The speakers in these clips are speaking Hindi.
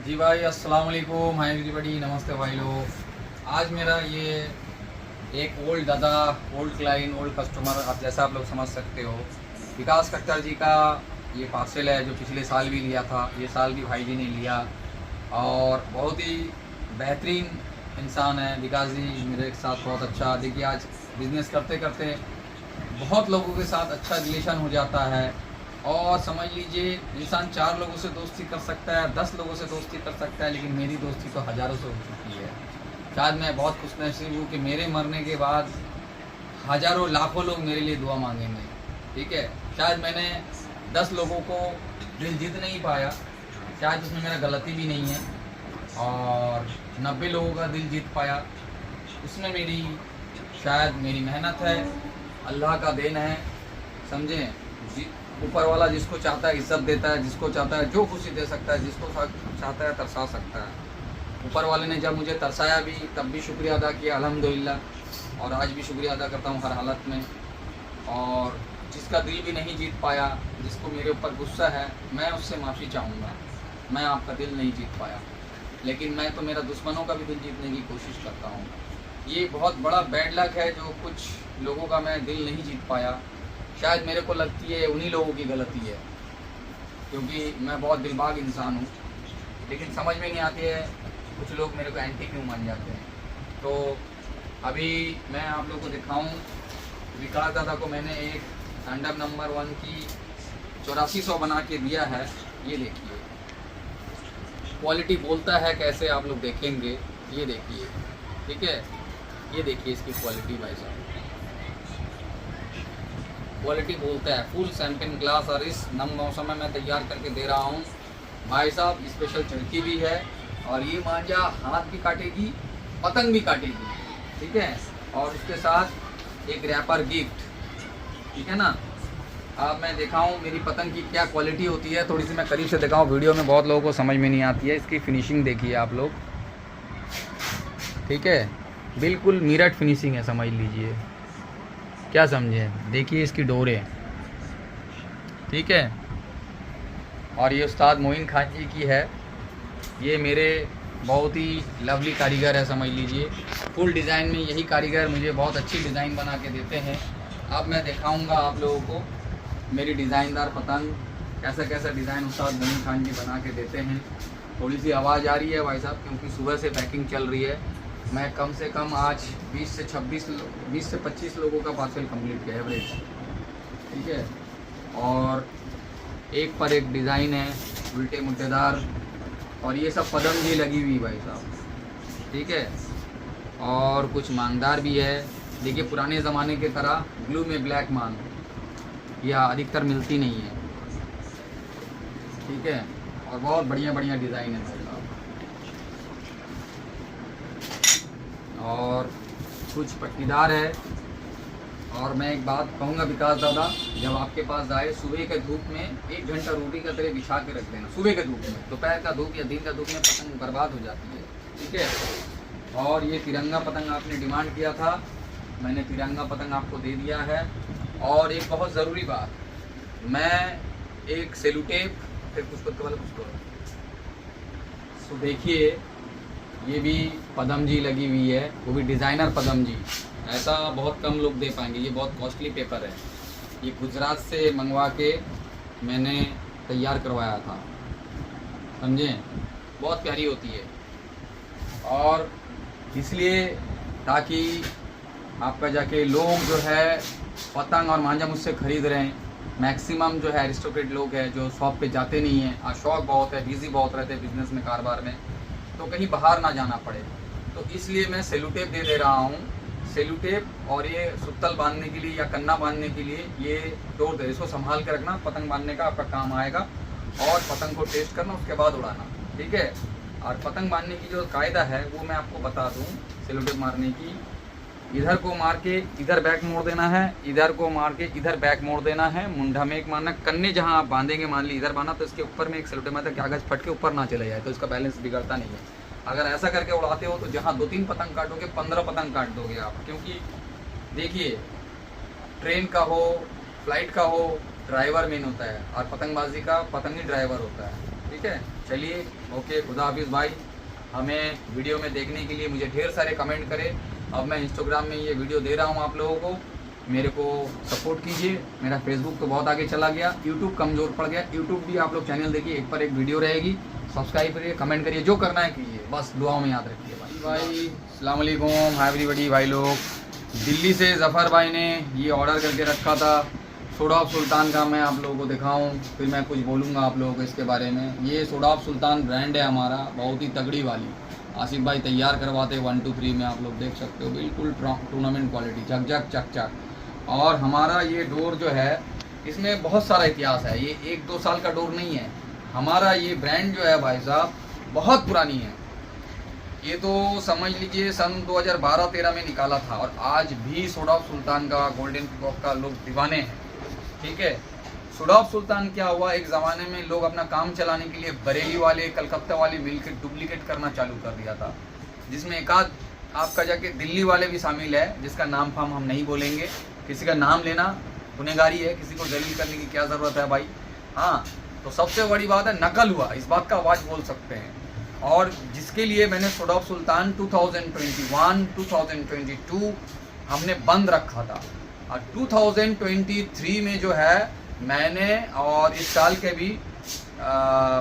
जी भाई, अस्सलाम वालेकुम। हाय एवरीबॉडी, नमस्ते भाई लोग। आज मेरा ये एक ओल्ड दादा, ओल्ड क्लाइंट, ओल्ड कस्टमर, आप जैसा आप लोग समझ सकते हो, विकास खट्टर जी का ये पार्सल है जो पिछले साल भी लिया था। ये साल भी भाई जी ने लिया और बहुत ही बेहतरीन इंसान है विकास जी। मेरे साथ बहुत अच्छा, देखिए आज बिज़नेस करते करते बहुत लोगों के साथ अच्छा रिलेशन हो जाता है। और समझ लीजिए इंसान 4 लोगों से दोस्ती कर सकता है, 10 लोगों से दोस्ती कर सकता है, लेकिन मेरी दोस्ती तो हज़ारों से हो चुकी है। शायद मैं बहुत खुशनसीब हूँ कि मेरे मरने के बाद हज़ारों लाखों लोग मेरे लिए दुआ मांगेंगे। ठीक है, शायद मैंने 10 लोगों को दिल जीत नहीं पाया, शायद उसमें मेरा गलती भी नहीं है, और 90 लोगों का दिल जीत पाया, उसमें मेरी शायद मेरी मेहनत है, अल्लाह का देन है। समझें, ऊपर वाला जिसको चाहता है इज्जत देता है, जिसको चाहता है जो खुशी दे सकता है, जिसको चाहता है तरसा सकता है। ऊपर वाले ने जब मुझे तरसाया भी तब भी शुक्रिया अदा किया अल्हम्दुलिल्लाह, और आज भी शुक्रिया अदा करता हूँ हर हालत में। और जिसका दिल भी नहीं जीत पाया, जिसको मेरे ऊपर गुस्सा है, मैं उससे माफ़ी चाहूँगा। मैं आपका दिल नहीं जीत पाया, लेकिन मैं तो मेरा दुश्मनों का भी दिल जीतने की कोशिश करता हूँ। ये बहुत बड़ा बैड लक है जो कुछ लोगों का मैं दिल नहीं जीत पाया। शायद मेरे को लगती है उन्हीं लोगों की गलती है, क्योंकि मैं बहुत दिलबाग इंसान हूँ, लेकिन समझ में नहीं आती है कुछ लोग मेरे को एंटी क्यों मान जाते हैं। तो अभी मैं आप लोगों को दिखाऊं, विकास दादा को मैंने एक स्टैंडअप नंबर 1 की 8400 बना के दिया है। ये देखिए क्वालिटी बोलता है कैसे, आप लोग देखेंगे। ये देखिए, ठीक है, ये देखिए इसकी क्वालिटी भाई साहब, क्वालिटी बोलता है। फुल शैम्पेन ग्लास, और इस नम मौसम में मैं तैयार करके दे रहा हूँ भाई साहब। स्पेशल चरखी भी है, और ये मांझा हाथ भी काटेगी, पतंग भी काटेगी, ठीक है, और उसके साथ एक रैपर गिफ्ट, ठीक है ना। अब मैं दिखाऊं मेरी पतंग की क्या क्वालिटी होती है, थोड़ी सी मैं करीब से दिखाऊं। वीडियो में बहुत लोगों को समझ में नहीं आती है। इसकी फिनिशिंग देखिए आप लोग, ठीक है, बिल्कुल मीरट फिनिशिंग है, समझ लीजिए। क्या समझे, देखिए इसकी डोरे, ठीक है। और ये उस्ताद मोइन खान जी की है। ये मेरे बहुत ही लवली कारीगर है, समझ लीजिए। फुल डिज़ाइन में यही कारीगर मुझे बहुत अच्छी डिज़ाइन बना के देते हैं। अब मैं दिखाऊंगा आप लोगों को मेरी डिज़ाइनदार पतंग, कैसा कैसा डिज़ाइन उस्ताद मोइन खान जी बना के देते हैं। थोड़ी सी आवाज़ आ रही है भाई साहब, क्योंकि सुबह से पैकिंग चल रही है। मैं कम से कम आज 20 से 25 लोगों का पार्सल कंप्लीट किया एवरेज, ठीक है। और एक पर एक डिज़ाइन है, उल्टे मुद्देदार, और ये सब पदम जी लगी हुई भाई साहब, ठीक है। और कुछ मांगदार भी है। देखिए पुराने ज़माने की तरह ब्लू में ब्लैक मांग यह अधिकतर मिलती नहीं है, ठीक है। और बहुत बढ़िया बढ़िया डिज़ाइन है भाई साहब। और कुछ पट्टीदार है। और मैं एक बात कहूँगा विकास दादा, जब आपके पास आए सुबह के धूप में 1 घंटा रोटी का तरह बिछा के रख देना। सुबह के धूप में, दोपहर का धूप या दिन का धूप में पतंग बर्बाद हो जाती है, ठीक है। और ये तिरंगा पतंग आपने डिमांड किया था, मैंने तिरंगा पतंग आपको दे दिया है। और एक बहुत ज़रूरी बात, मैं एक सेलुटेप, फिर कुछ तो देखिए ये भी पदम जी लगी हुई है, वो भी डिज़ाइनर पदम जी। ऐसा बहुत कम लोग दे पाएंगे, ये बहुत कॉस्टली पेपर है। ये गुजरात से मंगवा के मैंने तैयार करवाया था, समझें, बहुत प्यारी होती है। और इसलिए ताकि आपका जाके लोग जो है पतंग और मांझा मुझसे ख़रीद रहे हैं। मैक्सिमम जो है एरिस्टोक्रेट लोग हैं जो शॉप पे जाते नहीं हैं, और शौक बहुत है, बिज़ी बहुत रहते हैं बिज़नेस में, कारोबार में, तो कहीं बाहर ना जाना पड़े। तो इसलिए मैं सेलुटेप दे रहा हूँ। सेलुटेप, और ये सुत्तल बांधने के लिए या कन्ना बांधने के लिए ये डोर दे, इसको संभाल के रखना, पतंग बांधने का आपका काम आएगा। और पतंग को टेस्ट करना, उसके बाद उड़ाना, ठीक है। और पतंग बांधने की जो कायदा है वो मैं आपको बता दूँ। सेलुटेप मारने की, इधर को मार के इधर बैक मोड़ देना है, इधर को मार के इधर बैक मोड़ देना है, मुंडा में एक मारना। कन्ने जहाँ आप बांधेंगे, मान ली इधर बांधा, तो इसके ऊपर में एक सेलुटेप मारता, कागज़ फट के ऊपर ना चले जाए, तो इसका बैलेंस बिगड़ता नहीं है। अगर ऐसा करके उड़ाते हो तो जहाँ 2-3 पतंग काटोगे, 15 पतंग काट दोगे आप। क्योंकि देखिए ट्रेन का हो, फ्लाइट का हो, ड्राइवर मेन होता है, और पतंगबाजी का पतंगी ड्राइवर होता है, ठीक है, चलिए ओके, खुदा हाफिज़ भाई। हमें वीडियो में देखने के लिए मुझे ढेर सारे कमेंट करें। अब मैं इंस्टाग्राम में ये वीडियो दे रहा हूँ आप लोगों को, मेरे को सपोर्ट कीजिए। मेरा फेसबुक तो बहुत आगे चला गया, यूट्यूब कमज़ोर पड़ गया। यूट्यूब भी आप लोग चैनल देखिए, एक पर एक वीडियो रहेगी, सब्सक्राइब करिए, कमेंट करिए, जो करना है कीजिए, बस दुआओं में याद रखिए भाई। अस्सलाम वालेकुम, हाय एवरीबॉडी भाई लोग। दिल्ली से ज़फ़र भाई ने ये ऑर्डर करके रखा था सोडा ऑफ सुल्तान का। मैं आप लोगों को दिखाऊं, फिर मैं कुछ बोलूँगा आप लोगों को इसके बारे में। ये सोडा ऑफ सुल्तान ब्रांड है हमारा, बहुत ही तगड़ी वाली। आसिफ भाई तैयार करवाते 1 2 3 में, आप लोग देख सकते हो, बिल्कुल टूर्नामेंट क्वालिटी, झकझक चक चक। और हमारा ये डोर जो है, इसमें बहुत सारा इतिहास है, ये 1-2 साल का डोर नहीं है। हमारा ये ब्रांड जो है भाई साहब बहुत पुरानी है। ये तो समझ लीजिए सन 2012-13 में निकाला था, और आज भी सोडा ऑफ सुल्तान का, गोल्डन पीकॉक का लोग दीवाने हैं। ठीक है, सोडा ऑफ सुल्तान क्या हुआ, एक ज़माने में लोग अपना काम चलाने के लिए बरेली वाले, कलकत्ता वाले मिल के डुप्लीकेट करना चालू कर दिया था, जिसमें एक आध आपका जाके दिल्ली वाले भी शामिल है, जिसका नाम फाम हम नहीं बोलेंगे। किसी का नाम लेना गुनहगारी है, किसी को जलील करने की क्या ज़रूरत है भाई। हाँ, तो सबसे बड़ी बात है नकल हुआ, इस बात का आवाज़ बोल सकते हैं। और जिसके लिए मैंने सोडा ऑफ सुल्तान 2021-2022 हमने बंद रखा था, और 2023 में जो है मैंने, और इस साल के भी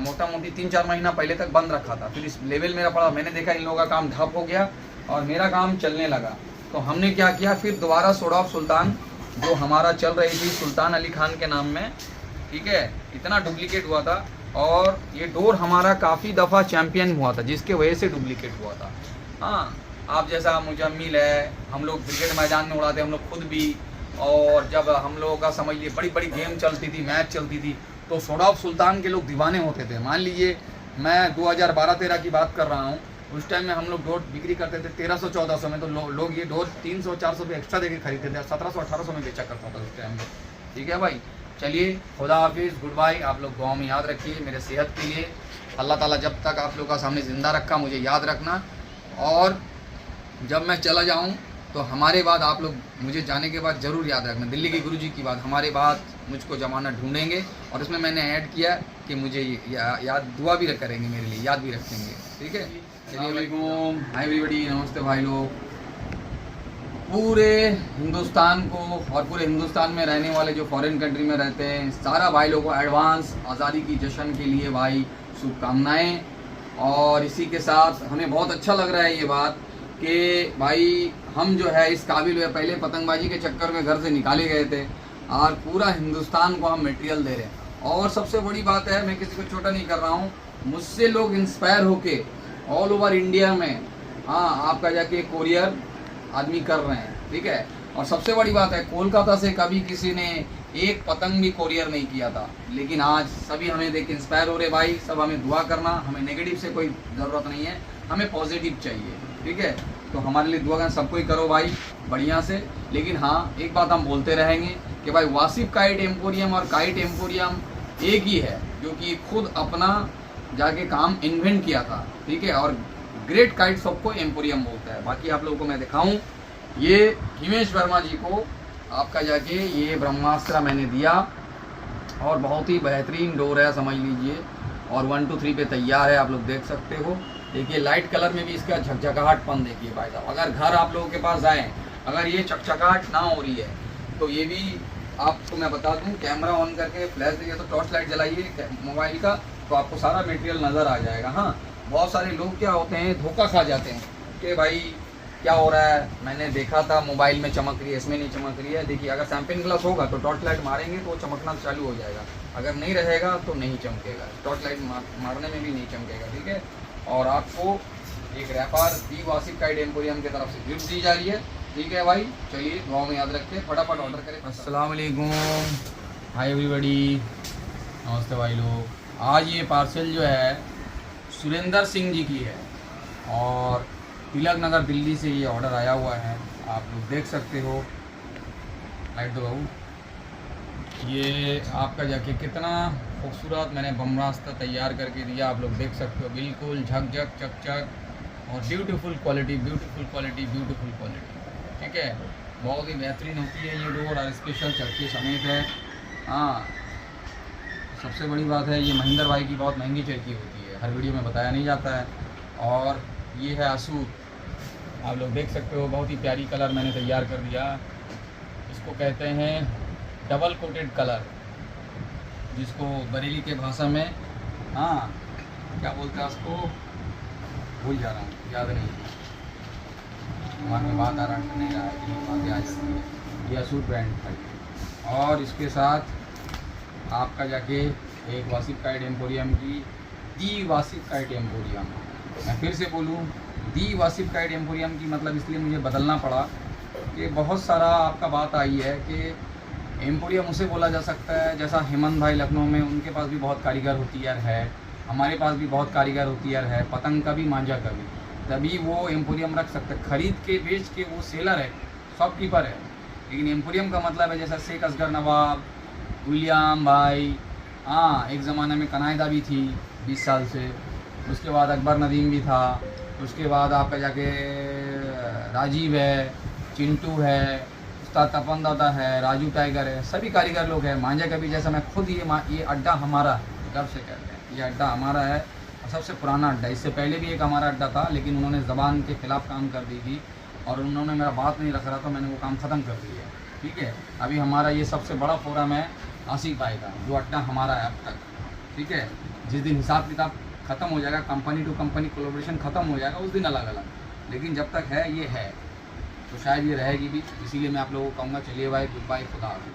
मोटा मोटी 3-4 महीना पहले तक बंद रखा था। फिर इस लेवल मेरा पड़ा, मैंने देखा इन लोगों का काम ठप हो गया और मेरा काम चलने लगा, तो हमने क्या किया, फिर दोबारा सोडा ऑफ सुल्तान जो हमारा चल रही थी सुल्तान अली खान के नाम में, ठीक है, इतना डुप्लीकेट हुआ था। और ये डोर हमारा काफ़ी दफ़ा चैम्पियन हुआ था, जिसके वजह से डुप्लीकेट हुआ था। हाँ, आप जैसा मुजम्मिल है, हम लोग क्रिकेट मैदान में उड़ाते, हम लोग खुद भी। और जब हम लोगों का समझ लिए बड़ी बड़ी गेम चलती थी, मैच चलती थी, तो सोडा ऑफ सुल्तान के लोग दीवाने होते थे। मान लीजिए मैं 2012-13 की बात कर रहा हूँ, उस टाइम में हम लोग डोर बिक्री करते थे 1300-1400 में, तो लोग ये डोर 300-400 रुपये एक्स्ट्रा देके खरीदते थे, 1700-1800 में बेचा करता था उस टाइम में। ठीक है भाई, चलिए खुदा हाफिज़, गुड बाय। आप लोग दुआ में याद रखिए मेरे सेहत के लिए। अल्लाह ताला जब तक आप लोग का सामने ज़िंदा रखा, मुझे याद रखना। और जब मैं चला जाऊं तो हमारे बाद आप लोग मुझे जाने के बाद ज़रूर याद रखना। दिल्ली के गुरुजी की बात, हमारे बाद मुझको ज़माना ढूंढेंगे, और इसमें मैंने ऐड किया कि मुझे याद दुआ भी करेंगे मेरे लिए, याद भी रखेंगे। ठीक है, चलिए वालेकुम, हाय एवरीबॉडी, नमस्ते भाई लोग। पूरे हिंदुस्तान को और पूरे हिंदुस्तान में रहने वाले जो फॉरेन कंट्री में रहते हैं, सारा भाई लोगों को एडवांस आज़ादी की जश्न के लिए भाई शुभकामनाएँ। और इसी के साथ हमें बहुत अच्छा लग रहा है ये बात कि भाई हम जो है इस काबिल हुए। पहले पतंगबाजी के चक्कर में घर से निकाले गए थे, और पूरा हिंदुस्तान को हम मटेरियल दे रहे हैं। और सबसे बड़ी बात है, मैं किसी को छोटा नहीं कर रहा हूँ, मुझसे लोग इंस्पायर होके ऑल ओवर इंडिया में, हाँ, आपका जाके कोरियर आदमी कर रहे हैं। ठीक है, और सबसे बड़ी बात है, कोलकाता से कभी किसी ने एक पतंग भी कोरियर नहीं किया था, लेकिन आज सभी हमें देख इंस्पायर हो रहे भाई। सब हमें दुआ करना, हमें नेगेटिव से कोई ज़रूरत नहीं है, हमें पॉजिटिव चाहिए। ठीक है, तो हमारे लिए दुआ करना सबको ही करो भाई बढ़िया से। लेकिन हाँ, एक बात हम बोलते रहेंगे कि भाई वासिफ काइट एम्पोरियम और काइट एम्पोरियम एक ही है, जो कि खुद अपना जाके काम इन्वेंट किया था। ठीक है, और ग्रेट काइट सबको एम्पोरियम बोलता है। बाकी आप लोगों को मैं दिखाऊं, ये हिमेश वर्मा जी को आपका जाके ये ब्रह्मास्त्र मैंने दिया, और बहुत ही बेहतरीन डोर है समझ लीजिए, और 1 2 3 पे तैयार है, आप लोग देख सकते हो। देखिए लाइट कलर में भी इसका झकझकाहटपन देखिए भाई साहब। अगर घर आप लोगों के पास आए, अगर ये चकचकाहट ना हो रही है, तो ये भी आपको मैं बता दूं, कैमरा ऑन करके फ्लैश देखिए, तो टॉर्च लाइट जलाइए मोबाइल का, तो आपको सारा मटेरियल नज़र आ जाएगा। हाँ, बहुत सारे लोग क्या होते हैं, धोखा खा जाते हैं कि भाई क्या हो रहा है, मैंने देखा था मोबाइल में चमक रही है, इसमें नहीं चमक रही है। देखिए, अगर सैम्पिंग ग्लास होगा तो टॉर्च लाइट मारेंगे तो चमकना चालू हो जाएगा, अगर नहीं रहेगा तो नहीं चमकेगा, टॉर्च लाइट मारने में भी नहीं चमकेगा। ठीक है, और आपको एक रैपर दी वासिफ काइट एम्पोरियम की तरफ से गिफ्ट दी जा रही है। ठीक है भाई, चलिए दुआ में याद रखते हैं, फटाफट ऑर्डर करें। अस्सलाम वालेकुम, हाय एवरीबॉडी, नमस्ते भाई लोग। आज ये पार्सल जो है सुरेंद्र सिंह जी की है, और तिलक नगर दिल्ली से ये ऑर्डर आया हुआ है, आप लोग देख सकते हो। लाइट दो बाबू, ये आपका जाके कितना खूबसूरत मैंने ब्रह्मास्त्र तैयार करके दिया, आप लोग देख सकते हो, बिल्कुल झकझक चकचक और beautiful quality, beautiful quality, beautiful quality. ठीक है, बहुत ही बेहतरीन होती है ये डोर, और स्पेशल चक्की समेत है। हाँ, सबसे बड़ी बात है ये महिंद्रा भाई की बहुत महंगी खिड़की होती है, हर वीडियो में बताया नहीं जाता है। और ये है असूर, आप लोग देख सकते हो, बहुत ही प्यारी कलर मैंने तैयार कर दिया। इसको कहते हैं डबल कोटेड कलर, जिसको बरेली के भाषा में क्या बोलते हैं उसको, भूल जा रहा हूँ, याद नहीं, दिमाग में बात आ रहा नहीं रहा है, ये बातें आ जाती है। ये असूर ब्रांड है। और इसके साथ आपका जाके एक वासिफ काइट एम्पोरियम की दी वासिफ काइट एम्पोरियम, मैं फिर से बोलूँ दी वासिफ काइट एम्पोरियम की, मतलब इसलिए मुझे बदलना पड़ा कि बहुत सारा आपका बात आई है कि एम्पोरियम उसे बोला जा सकता है जैसा हेमंत भाई लखनऊ में, उनके पास भी बहुत कारीगर होतियार है, हमारे पास भी बहुत कारीगर होतियार है, पतंग का भी मांझा का भी, तभी वो एम्पोरियम रख सकते हैं। ख़रीद के बेच के वो सेलर है, शॉपकीपर है, लेकिन एम्पोरियम का मतलब है जैसा शेख असगर नवाब, विलियम भाई, एक ज़माने में कनायदा भी थी 20 साल से, उसके बाद अकबर नदीम भी था, उसके बाद आपका जाके राजीव है, चिंटू है, उस्ताद तपन दादा है, राजू टाइगर है, सभी कारीगर लोग हैं। मांझा का भी जैसा मैं खुद ये अड्डा हमारा गर्व से कहते हैं, ये अड्डा हमारा है और सबसे पुराना अड्डा। इससे पहले भी एक हमारा अड्डा था, लेकिन उन्होंने ज़बान के ख़िलाफ़ काम कर दी थी और उन्होंने मेरा बात नहीं रख रहा था, मैंने वो काम ख़त्म कर दिया। ठीक है, अभी हमारा ये सबसे बड़ा फोरम है आसिफ भाई का, जो अड्डा हमारा है अब तक। ठीक है, जिस दिन हिसाब किताब ख़त्म हो जाएगा, कंपनी टू कंपनी कोलैबोरेशन ख़त्म हो जाएगा, उस दिन अलग अलग, लेकिन जब तक है ये है, तो शायद ये रहेगी भी। इसीलिए मैं आप लोगों को कहूँगा, चलिए भाई, गुड बाय, खुदा हाफ़िज़।